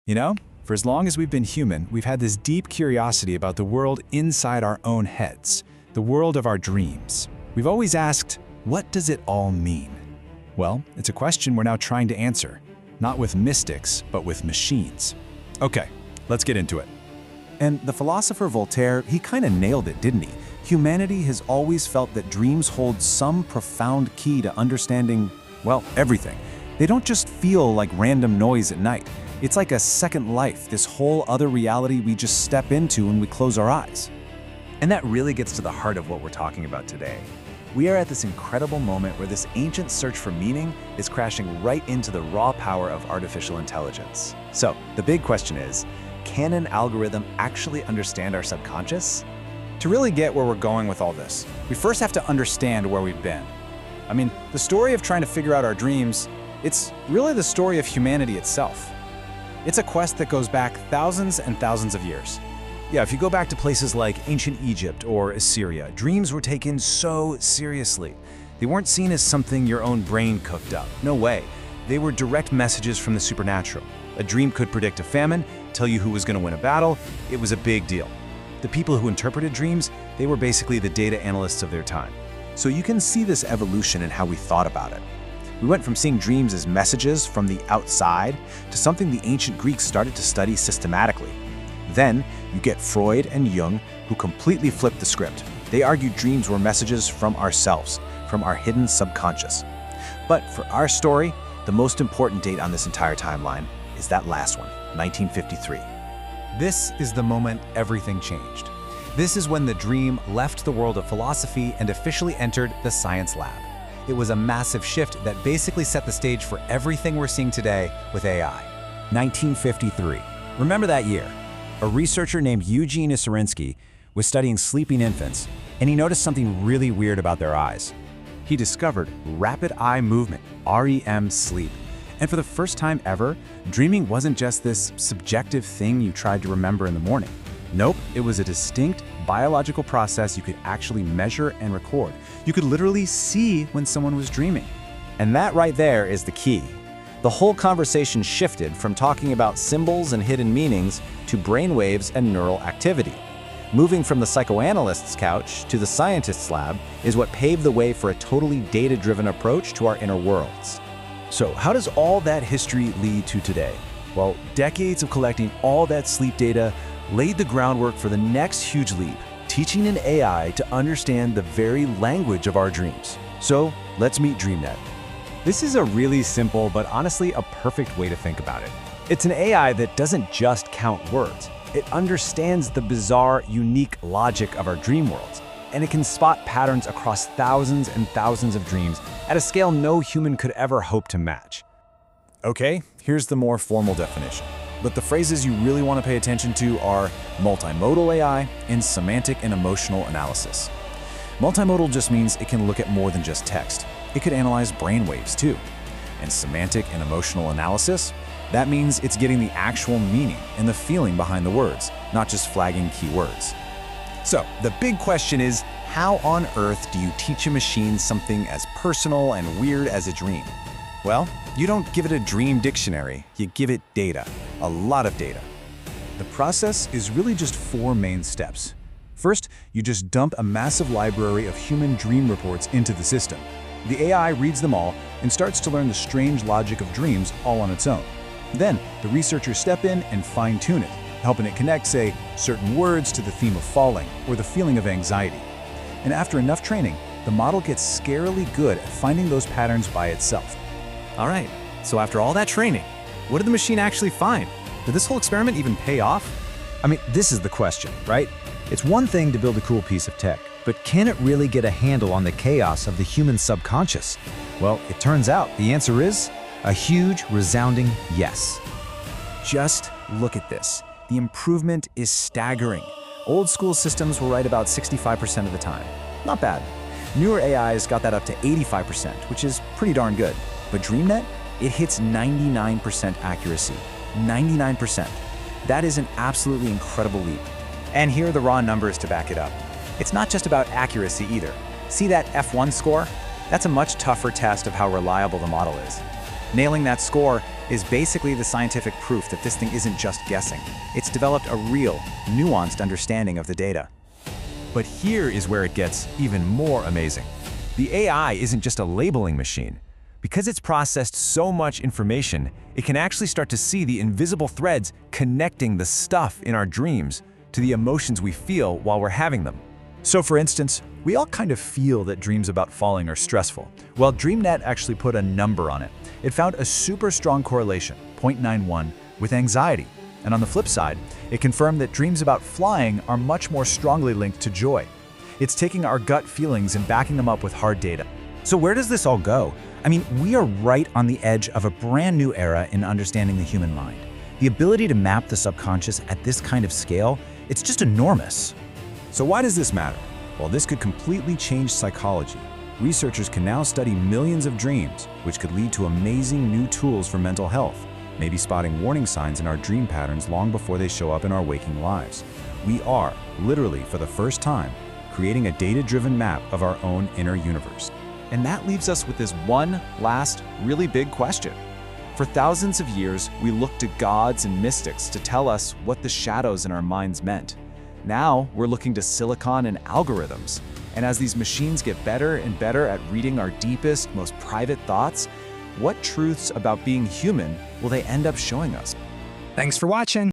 You know, for as long as we've been human, we've had this deep curiosity about the world inside our own heads, the world of our dreams. We've always asked, what does it all mean? Well, it's a question we're now trying to answer, not with mystics, but with machines. Okay, let's get into it. And the philosopher Voltaire, he kind of nailed it, didn't he? Humanity has always felt that dreams hold some profound key to understanding, well, everything. They don't just feel like random noise at night. It's like a second life, this whole other reality we just step into when we close our eyes. And that really gets to the heart of what we're talking about today. We are at this incredible moment where this ancient search for meaning is crashing right into the raw power of artificial intelligence. So, the big question is, can an algorithm actually understand our subconscious? To really get where we're going with all this, we first have to understand where we've been. I mean, the story of trying to figure out our dreams, it's really the story of humanity itself. It's a quest that goes back thousands and thousands of years. Yeah, if you go back to places like ancient Egypt or Assyria, dreams were taken so seriously. They weren't seen as something your own brain cooked up. No way. They were direct messages from the supernatural. A dream could predict a famine, tell you who was going to win a battle. It was a big deal. The people who interpreted dreams, they were basically the data analysts of their time. So you can see this evolution in how we thought about it. We went from seeing dreams as messages from the outside to something the ancient Greeks started to study systematically. Then you get Freud and Jung, who completely flipped the script. They argued dreams were messages from ourselves, from our hidden subconscious. But for our story, the most important date on this entire timeline is that last one, 1953. This is the moment everything changed. This is when the dream left the world of philosophy and officially entered the science lab. It was a massive shift that basically set the stage for everything we're seeing today with AI. 1953. Remember that year? A researcher named Eugene Isarinsky was studying sleeping infants, and he noticed something really weird about their eyes. He discovered rapid eye movement, REM sleep. And for the first time ever, dreaming wasn't just this subjective thing you tried to remember in the morning. Nope, it was a distinct biological process you could actually measure and record. You could literally see when someone was dreaming. And that right there is the key. The whole conversation shifted from talking about symbols and hidden meanings to brainwaves and neural activity. Moving from the psychoanalyst's couch to the scientist's lab is what paved the way for a totally data-driven approach to our inner worlds. So how does all that history lead to today? Well, decades of collecting all that sleep data laid the groundwork for the next huge leap, teaching an AI to understand the very language of our dreams. So let's meet DreamNet. This is a really simple but honestly a perfect way to think about it. It's an AI that doesn't just count words. It understands the bizarre, unique logic of our dream worlds, and it can spot patterns across thousands and thousands of dreams at a scale no human could ever hope to match. Okay, here's the more formal definition. But the phrases you really want to pay attention to are multimodal AI and semantic and emotional analysis. Multimodal just means it can look at more than just text. It could analyze brainwaves too. And semantic and emotional analysis, that means it's getting the actual meaning and the feeling behind the words, not just flagging keywords. So the big question is, how on earth do you teach a machine something as personal and weird as a dream? Well, you don't give it a dream dictionary, you give it data, a lot of data. The process is really just 4 main steps. First, you just dump a massive library of human dream reports into the system. The AI reads them all and starts to learn the strange logic of dreams all on its own. Then, the researchers step in and fine-tune it, helping it connect, say, certain words to the theme of falling or the feeling of anxiety. And after enough training, the model gets scarily good at finding those patterns by itself. All right, so after all that training, what did the machine actually find? Did this whole experiment even pay off? I mean, this is the question, right? It's one thing to build a cool piece of tech, but can it really get a handle on the chaos of the human subconscious? Well, it turns out the answer is a huge, resounding yes. Just look at this. The improvement is staggering. Old school systems were right about 65% of the time. Not bad. Newer AIs got that up to 85%, which is pretty darn good. But DreamNet, it hits 99% accuracy. 99%. That is an absolutely incredible leap. And here are the raw numbers to back it up. It's not just about accuracy either. See that F1 score? That's a much tougher test of how reliable the model is. Nailing that score is basically the scientific proof that this thing isn't just guessing. It's developed a real, nuanced understanding of the data. But here is where it gets even more amazing. The AI isn't just a labeling machine. Because it's processed so much information, it can actually start to see the invisible threads connecting the stuff in our dreams to the emotions we feel while we're having them. So for instance, we all kind of feel that dreams about falling are stressful. Well, DreamNet actually put a number on it. It found a super strong correlation, 0.91, with anxiety. And on the flip side, it confirmed that dreams about flying are much more strongly linked to joy. It's taking our gut feelings and backing them up with hard data. So where does this all go? I mean, we are right on the edge of a brand new era in understanding the human mind. The ability to map the subconscious at this kind of scale, it's just enormous. So why does this matter? Well, this could completely change psychology. Researchers can now study millions of dreams, which could lead to amazing new tools for mental health, maybe spotting warning signs in our dream patterns long before they show up in our waking lives. We are, literally for the first time, creating a data-driven map of our own inner universe. And that leaves us with this one last, really big question. For thousands of years, we looked to gods and mystics to tell us what the shadows in our minds meant. Now, we're looking to silicon and algorithms. And as these machines get better and better at reading our deepest, most private thoughts, what truths about being human will they end up showing us? Thanks for watching.